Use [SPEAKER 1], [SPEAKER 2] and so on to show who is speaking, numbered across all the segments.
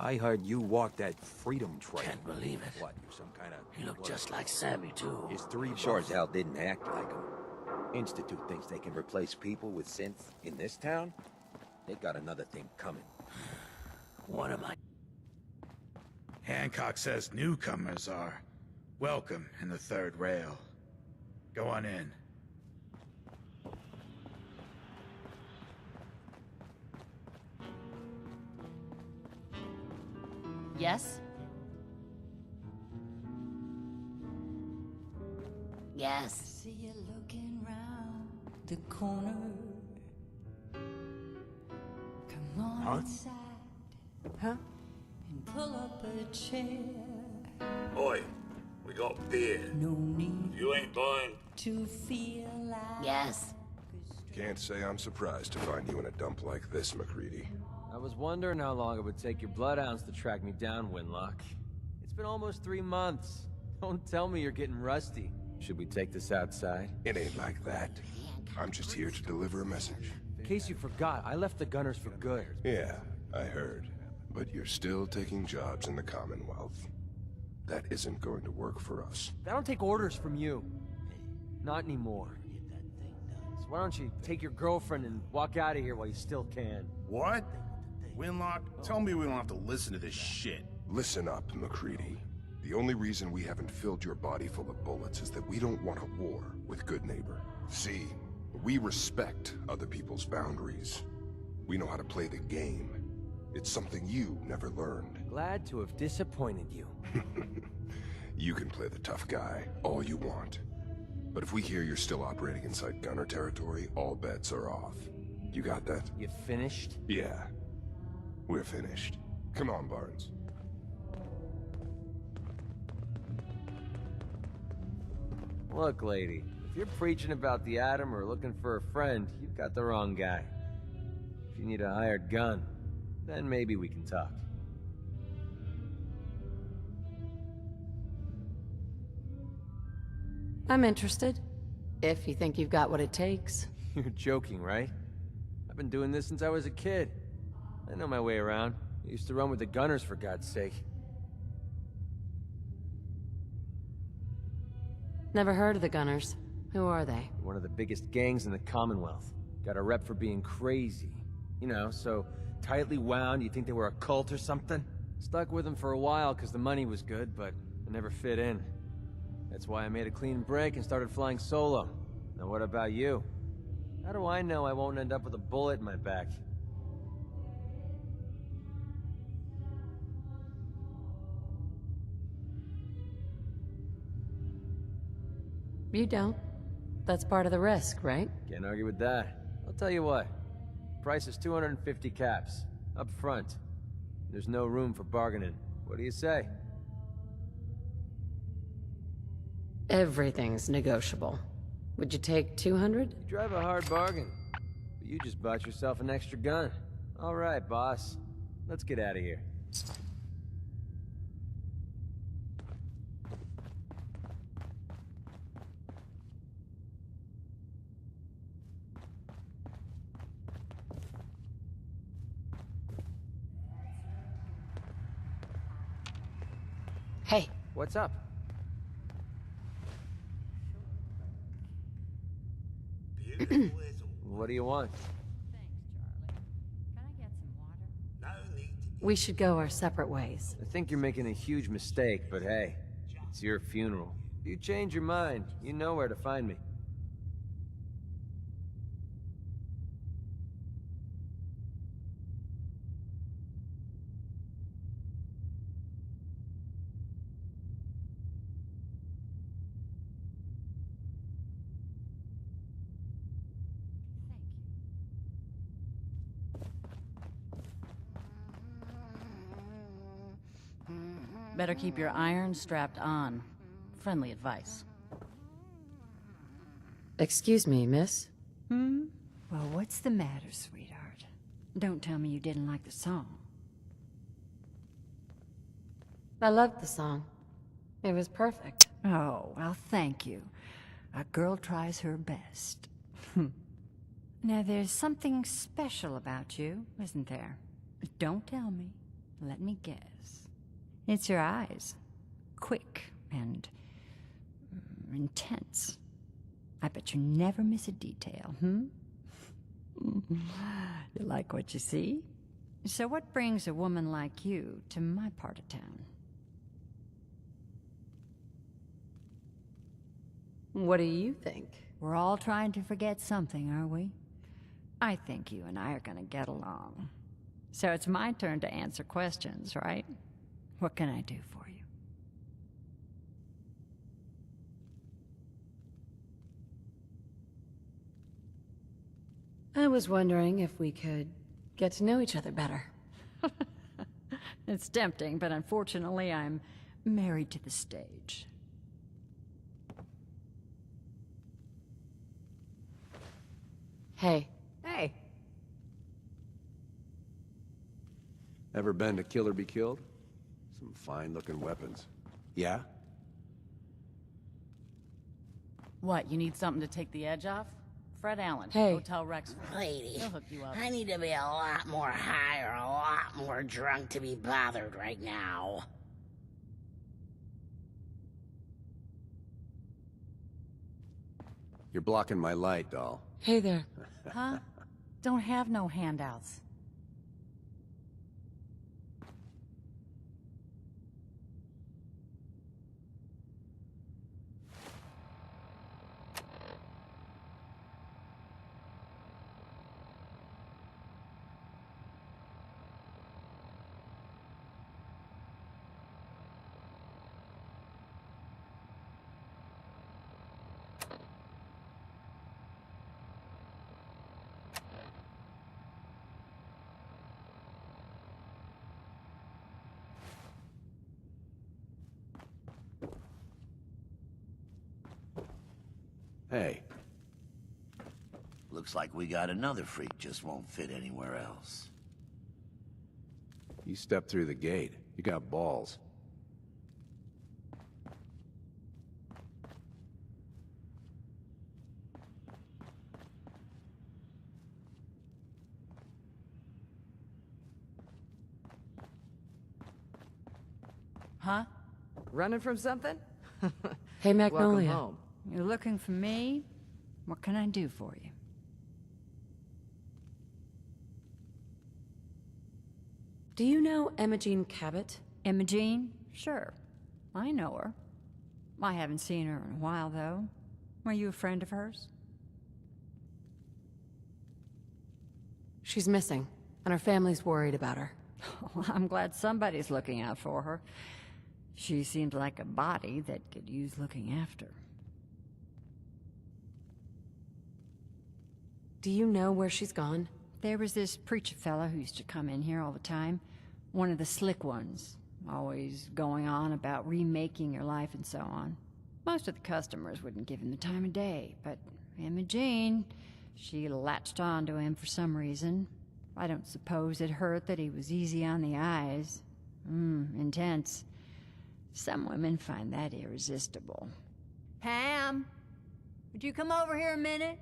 [SPEAKER 1] I heard you walked that freedom trail.
[SPEAKER 2] Can't believe it.
[SPEAKER 1] What, you some kind of...
[SPEAKER 2] He looked just like Sammy, too.
[SPEAKER 1] His three
[SPEAKER 3] Sure as hell didn't act like him. Institute thinks they can replace people with synths in this town? They got another thing coming.
[SPEAKER 2] What am I?
[SPEAKER 4] Hancock says newcomers are welcome in the third rail. Go on in.
[SPEAKER 5] Yes? Yes.
[SPEAKER 6] See you looking round the corner. Come on inside.
[SPEAKER 5] Huh?
[SPEAKER 6] And pull up a chair.
[SPEAKER 7] Oi, we got beer.
[SPEAKER 6] No need
[SPEAKER 7] You ain't buying.
[SPEAKER 6] to feel like.
[SPEAKER 5] Yes.
[SPEAKER 8] Can't say I'm surprised to find you in a dump like this, McCready.
[SPEAKER 9] I was wondering how long it would take your bloodhounds to track me down, Winlock. It's been almost 3 months. Don't tell me you're getting rusty. Should we take this outside?
[SPEAKER 8] It ain't like that. I'm just here to deliver a message.
[SPEAKER 9] In case you forgot, I left the Gunners for good.
[SPEAKER 8] Yeah, I heard. But you're still taking jobs in the Commonwealth. That isn't going to work for us.
[SPEAKER 9] I don't take orders from you. Not anymore. So why don't you take your girlfriend and walk out of here while you still can?
[SPEAKER 10] What? Winlock, tell me we don't have to listen to this shit.
[SPEAKER 8] Listen up, McCready. The only reason we haven't filled your body full of bullets is that we don't want a war with Good Neighbor. See, we respect other people's boundaries. We know how to play the game. It's something you never learned.
[SPEAKER 9] Glad to have disappointed you.
[SPEAKER 8] You can play the tough guy all you want. But if we hear you're still operating inside Gunner territory, all bets are off. You got that?
[SPEAKER 9] You finished?
[SPEAKER 8] Yeah. We're finished. Come on, Barnes.
[SPEAKER 9] Look, lady, if you're preaching about the atom or looking for a friend, you've got the wrong guy. If you need a hired gun, then maybe we can talk.
[SPEAKER 5] I'm interested. If you think you've got what it takes.
[SPEAKER 9] You're joking, right? I've been doing this since I was a kid. I know my way around. I used to run with the Gunners, for God's sake.
[SPEAKER 5] Never heard of the Gunners. Who are they?
[SPEAKER 9] One of the biggest gangs in the Commonwealth. Got a rep for being crazy. You know, so tightly wound, you'd think they were a cult or something? Stuck with them for a while because the money was good, but I never fit in. That's why I made a clean break and started flying solo. Now what about you? How do I know I won't end up with a bullet in my back?
[SPEAKER 5] You don't. That's part of the risk, right?
[SPEAKER 9] Can't argue with that. I'll tell you what. Price is 250 caps. Up front. There's no room for bargaining. What do you say?
[SPEAKER 5] Everything's negotiable. Would you take 200?
[SPEAKER 9] You drive a hard bargain. But you just bought yourself an extra gun. All right, boss. Let's get out of here.
[SPEAKER 5] Hey.
[SPEAKER 9] What's up? What do you want?
[SPEAKER 6] Thanks, Charlie. Can I get some water?
[SPEAKER 7] No need to...
[SPEAKER 5] We should go our separate ways.
[SPEAKER 9] I think you're making a huge mistake, but hey, it's your funeral. If you change your mind, you know where to find me.
[SPEAKER 11] Better keep your iron strapped on. Friendly advice.
[SPEAKER 5] Excuse me, miss?
[SPEAKER 6] Well, what's the matter, sweetheart? Don't tell me you didn't like the song.
[SPEAKER 5] I loved the song. It was perfect.
[SPEAKER 6] Oh, well, thank you. A girl tries her best. Now, there's something special about you, isn't there? Don't tell me. Let me guess. It's your eyes. Quick and intense. I bet you never miss a detail, You like what you see? So what brings a woman like you to my part of town?
[SPEAKER 5] What do you think?
[SPEAKER 6] We're all trying to forget something, are we? I think you and I are gonna get along. So it's my turn to answer questions, right? What can I do for you?
[SPEAKER 5] I was wondering if we could get to know each other better.
[SPEAKER 6] It's tempting, but unfortunately I'm married to the stage.
[SPEAKER 5] Hey.
[SPEAKER 6] Hey.
[SPEAKER 1] Ever been to Kill or Be Killed? Some fine-looking weapons. Yeah?
[SPEAKER 11] What, you need something to take the edge off? Fred Allen,
[SPEAKER 5] Hey.
[SPEAKER 11] Hotel Rexford.
[SPEAKER 2] Lady,
[SPEAKER 11] He'll hook you up.
[SPEAKER 2] I need to be a lot more high or a lot more drunk to be bothered right now.
[SPEAKER 1] You're blocking my light, doll.
[SPEAKER 5] Hey there.
[SPEAKER 11] Huh? Don't have no handouts.
[SPEAKER 1] Hey,
[SPEAKER 2] Looks like we got another freak just won't fit anywhere else.
[SPEAKER 1] you stepped through the gate. You got balls.
[SPEAKER 11] Huh?
[SPEAKER 12] Running from something?
[SPEAKER 5] Hey, Magnolia.
[SPEAKER 12] Welcome home.
[SPEAKER 6] You're looking for me? What can I do for you?
[SPEAKER 5] Do you know Imogene Cabot?
[SPEAKER 6] Imogene? Sure. I know her. I haven't seen her in a while, though. Are you a friend of hers?
[SPEAKER 5] She's missing, and her family's worried about her.
[SPEAKER 6] Well, I'm glad somebody's looking out for her. She seems like a body that could use looking after.
[SPEAKER 5] Do you know where she's gone?
[SPEAKER 6] There was this preacher fella who used to come in here all the time. One of the slick ones. Always going on about remaking your life and so on. Most of the customers wouldn't give him the time of day, but Imogene, she latched on to him for some reason. I don't suppose it hurt that he was easy on the eyes. Intense. Some women find that irresistible. Pam, would you come over here a minute?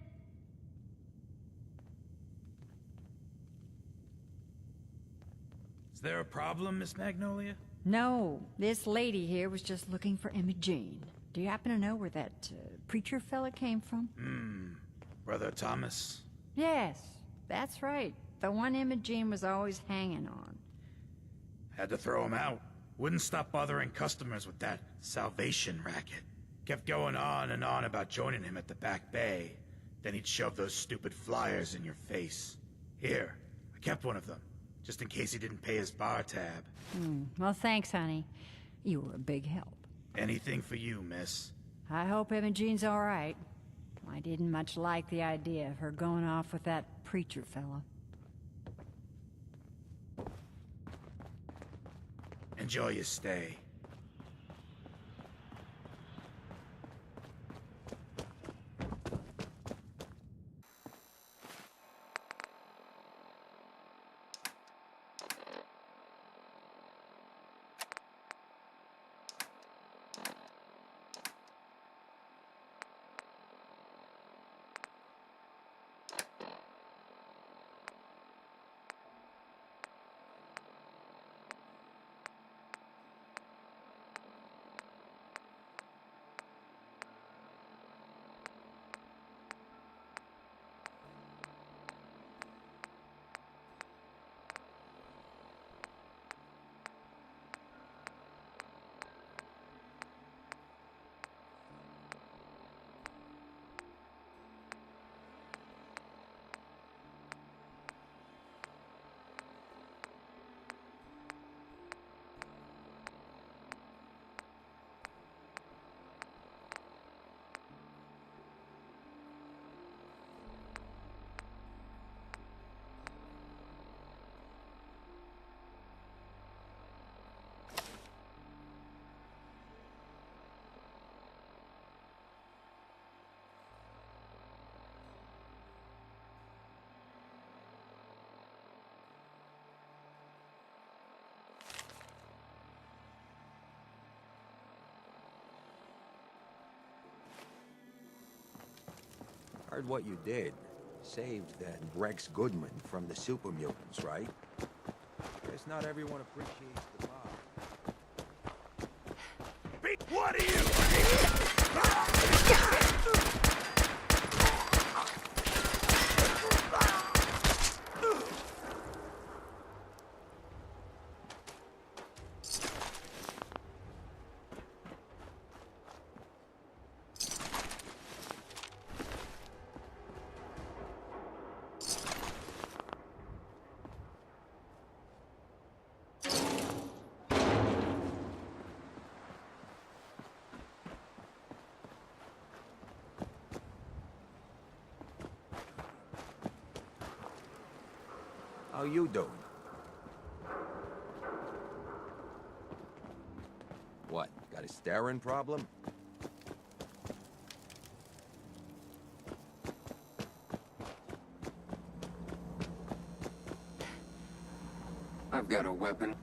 [SPEAKER 4] Is there a problem, Miss Magnolia?
[SPEAKER 6] No, this lady here was just looking for Imogene. Do you happen to know where that preacher fella came from?
[SPEAKER 4] Brother Thomas?
[SPEAKER 6] Yes, that's right. The one Imogene was always hanging on.
[SPEAKER 4] Had to throw him out. Wouldn't stop bothering customers with that salvation racket. Kept going on and on about joining him at the back bay. Then he'd shove those stupid flyers in your face. Here, I kept one of them, just in case he didn't pay his bar tab.
[SPEAKER 6] Well, thanks, honey. You were a big help.
[SPEAKER 4] Anything for you, miss.
[SPEAKER 6] I hope Imogene's all right. I didn't much like the idea of her going off with that preacher fella.
[SPEAKER 4] Enjoy your stay.
[SPEAKER 3] Heard what you did. Saved that Rex Goodman from the super mutants, right? Guess not everyone appreciates the mob.
[SPEAKER 4] What are you?
[SPEAKER 3] How you doing? What, got a staring problem?
[SPEAKER 13] I've got a weapon.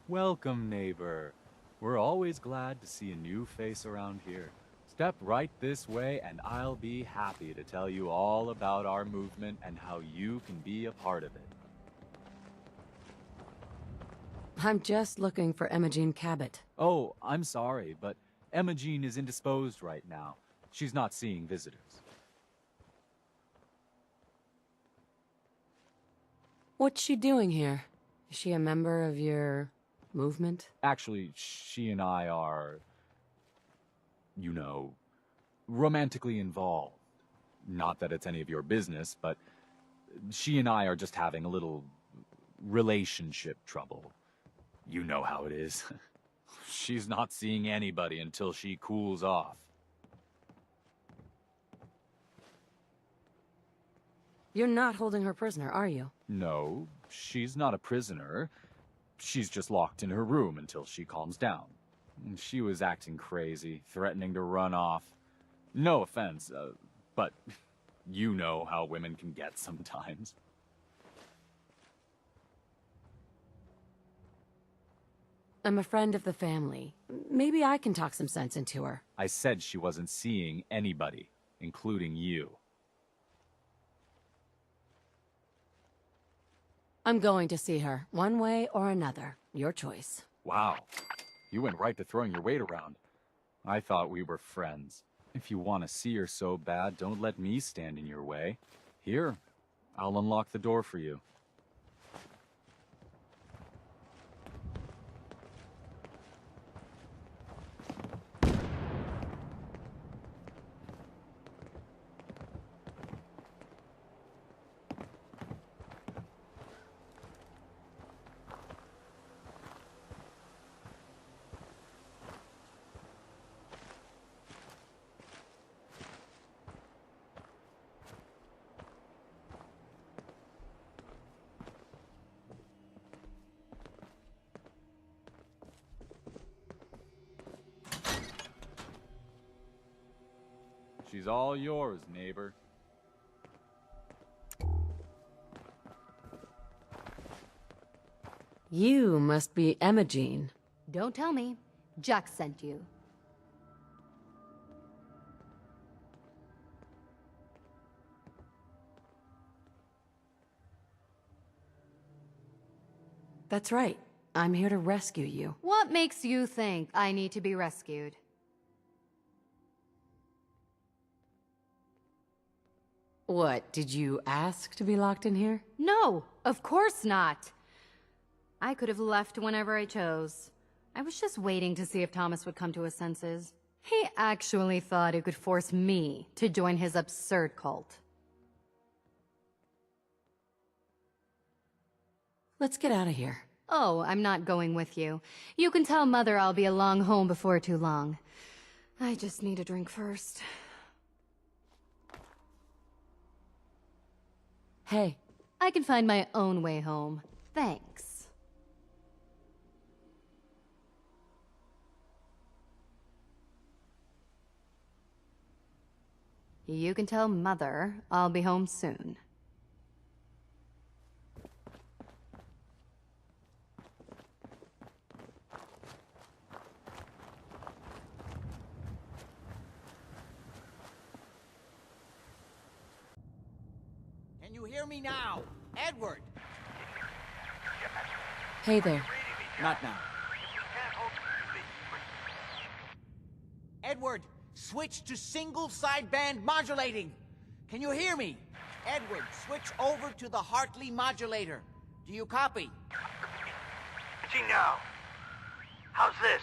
[SPEAKER 14] Welcome, neighbor. We're always glad to see a new face around here. Step right this way and I'll be happy to tell you all about our movement and how you can be a part of it.
[SPEAKER 12] I'm just looking for Imogen Cabot.
[SPEAKER 14] Oh, I'm sorry, but Imogen is indisposed right now. She's not seeing visitors.
[SPEAKER 12] What's she doing here? Is she a member of your movement?
[SPEAKER 14] Actually, she and I are, you know, romantically involved. Not that it's any of your business, but she and I are just having a little relationship trouble. You know how it is. She's not seeing anybody until she cools off.
[SPEAKER 12] You're not holding her prisoner, are you?
[SPEAKER 14] No, she's not a prisoner. She's just locked in her room until she calms down. She was acting crazy, threatening to run off. No offense, but you know how women can get sometimes.
[SPEAKER 12] I'm a friend of the family. Maybe I can talk some sense into her.
[SPEAKER 14] I said she wasn't seeing anybody, including you.
[SPEAKER 12] I'm going to see her, one way or another. Your choice.
[SPEAKER 14] Wow, you went right to throwing your weight around. I thought we were friends. If you want to see her so bad, don't let me stand in your way. Here, I'll unlock the door for you. She's all yours, neighbor.
[SPEAKER 12] You must be Imogen.
[SPEAKER 15] Don't tell me. Jack sent you.
[SPEAKER 12] That's right. I'm here to rescue you.
[SPEAKER 15] What makes you think I need to be rescued?
[SPEAKER 12] What, did you ask to be locked in here?
[SPEAKER 15] No, of course not. I could have left whenever I chose. I was just waiting to see if Thomas would come to his senses. He actually thought he could force me to join his absurd cult.
[SPEAKER 12] Let's get out of here.
[SPEAKER 15] Oh, I'm not going with you. You can tell Mother I'll be along home before too long. I just need a drink first.
[SPEAKER 12] Hey.
[SPEAKER 15] I can find my own way home. Thanks. You can tell Mother I'll be home soon.
[SPEAKER 16] Can you hear me now? Edward!
[SPEAKER 12] Hey there.
[SPEAKER 16] Not now. Edward, switch to single sideband modulating. Can you hear me? Edward, switch over to the Hartley modulator. Do you copy?
[SPEAKER 17] Switching now. How's this?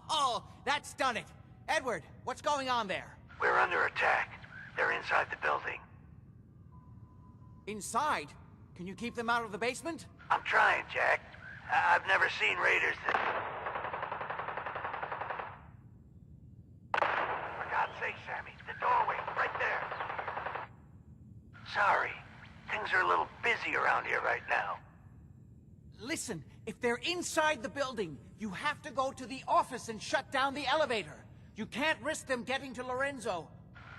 [SPEAKER 16] Oh, that's done it. Edward, what's going on there?
[SPEAKER 17] We're under attack. They're inside the building.
[SPEAKER 16] Inside? Can you keep them out of the basement?
[SPEAKER 17] I'm trying, Jack. I've never seen raiders that... For God's sake, Sammy, the doorway, right there. Sorry. Things are a little busy around here right now.
[SPEAKER 16] Listen, if they're inside the building, you have to go to the office and shut down the elevator. You can't risk them getting to Lorenzo.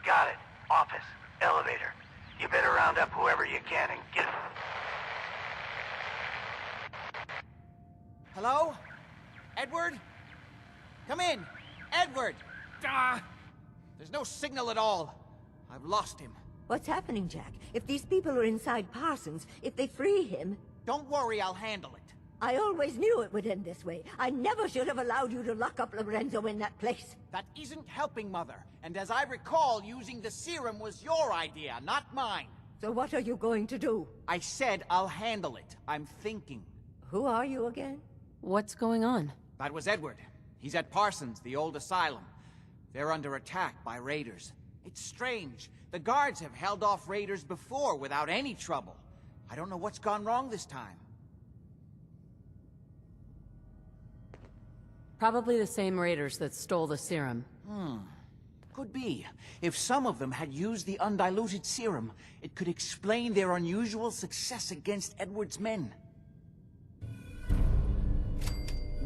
[SPEAKER 17] Got it. Office. Elevator. You better round up whoever you can and get...
[SPEAKER 16] Hello? Edward? Come in. Edward! Ah! There's no signal at all. I've lost him.
[SPEAKER 18] What's happening, Jack? If these people are inside Parsons, if they free him...
[SPEAKER 16] Don't worry, I'll handle it.
[SPEAKER 18] I always knew it would end this way. I never should have allowed you to lock up Lorenzo in that place.
[SPEAKER 16] That isn't helping, Mother. And as I recall, using the serum was your idea, not mine.
[SPEAKER 18] So what are you going to do?
[SPEAKER 16] I said I'll handle it. I'm thinking.
[SPEAKER 18] Who are you again?
[SPEAKER 12] What's going on?
[SPEAKER 16] That was Edward. He's at Parsons, the old asylum. They're under attack by raiders. It's strange. The guards have held off raiders before without any trouble. I don't know what's gone wrong this time.
[SPEAKER 12] Probably the same raiders that stole the serum.
[SPEAKER 16] Could be. If some of them had used the undiluted serum, it could explain their unusual success against Edward's men.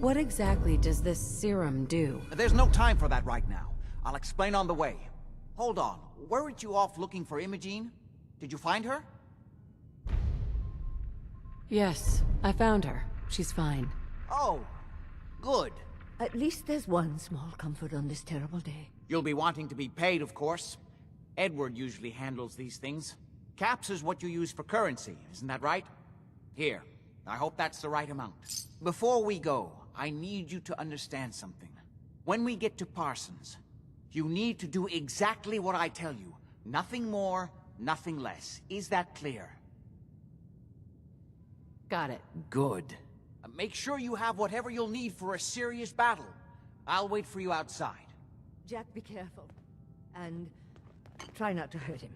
[SPEAKER 12] What exactly does this serum do?
[SPEAKER 16] There's no time for that right now. I'll explain on the way. Hold on. Weren't you off looking for Imogene? Did you find her?
[SPEAKER 12] Yes, I found her. She's fine.
[SPEAKER 16] Oh, good.
[SPEAKER 18] At least there's one small comfort on this terrible day.
[SPEAKER 16] You'll be wanting to be paid, of course. Edward usually handles these things. Caps is what you use for currency, isn't that right? Here, I hope that's the right amount. Before we go, I need you to understand something. When we get to Parsons, you need to do exactly what I tell you. Nothing more, nothing less. Is that clear?
[SPEAKER 12] Got it.
[SPEAKER 16] Good. Make sure you have whatever you'll need for a serious battle. I'll wait for you outside.
[SPEAKER 18] Jack, be careful. And try not to hurt him.